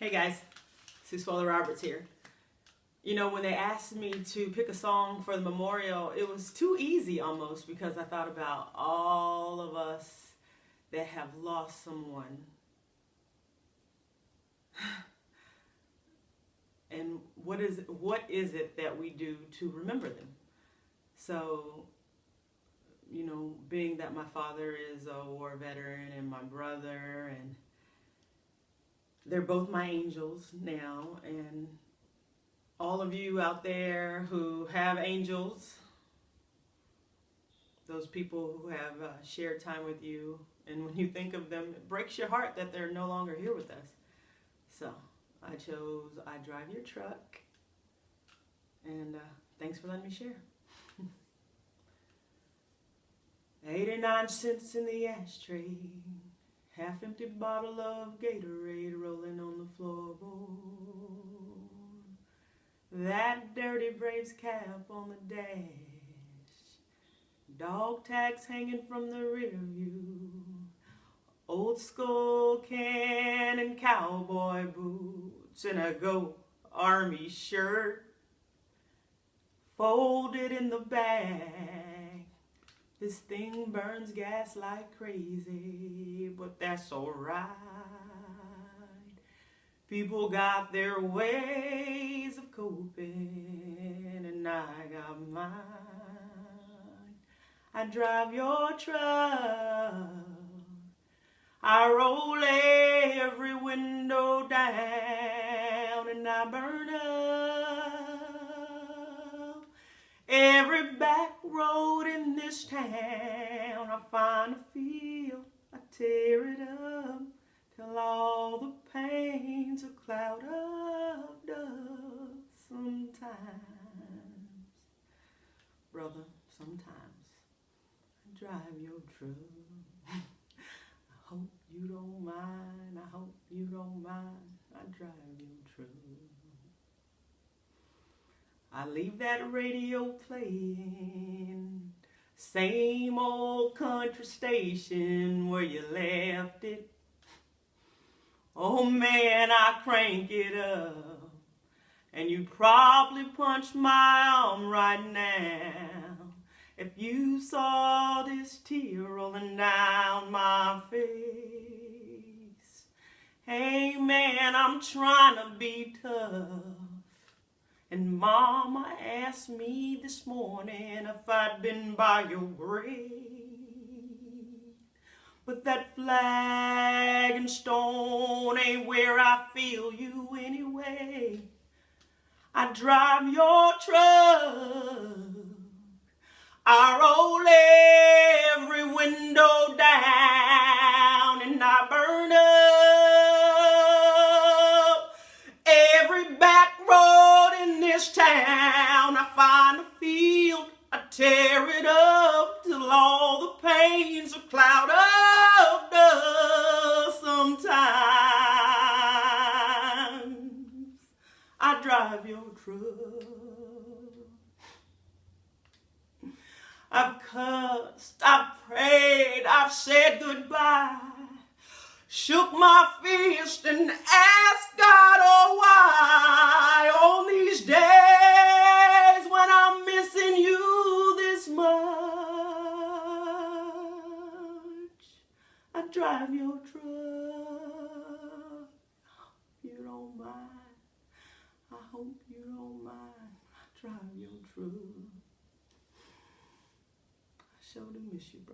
Hey guys, Sue Swallow Roberts here. You know, when they asked me to pick a song for the memorial, it was too easy almost because I thought about all of us that have lost someone. And what is it that we do to remember them? So, you know, being that my father is a war veteran and my brother, and they're both my angels now, and all of you out there who have angels, those people who have shared time with you, and when you think of them, it breaks your heart that they're no longer here with us. So I chose I Drive Your Truck, and thanks for letting me share. 89 cents in the ashtray, half-empty bottle of Gatorade rolling on the floorboard. That dirty Braves cap on the dash, dog tags hanging from the rear view, old skull can and cowboy boots, and a Go Army shirt folded in the bag. This thing burns gas like crazy, but that's alright. People got their ways of coping, and I got mine. I drive your truck, I roll every window down, and I burn up every back road in this town. I find a field, I tear it up, till all the paint's a cloud of dust. Sometimes, brother, sometimes I drive your truck. I hope you don't mind, I hope you don't mind, I drive your truck. I leave that radio playing, same old country station where you left it. Oh man, I crank it up, and you probably punch my arm right now if you saw this tear rolling down my face. Hey man, I'm trying to be tough, and Mama asked me this morning if I'd been by your grave. But that flag and stone ain't where I feel you anyway. I drive your truck, I roll every window down, and I burn up every back road in this town. I find a field, I tear it up, till all the pain's a cloud of dust. Sometimes I drive your truck. I've cussed, I've prayed, I've said goodbye, shook my fist and asked God, oh why, on these days when I'm missing you this much. I drive your truck. You don't mind, I hope you don't mind, I drive your truck. I sure do miss you, brother.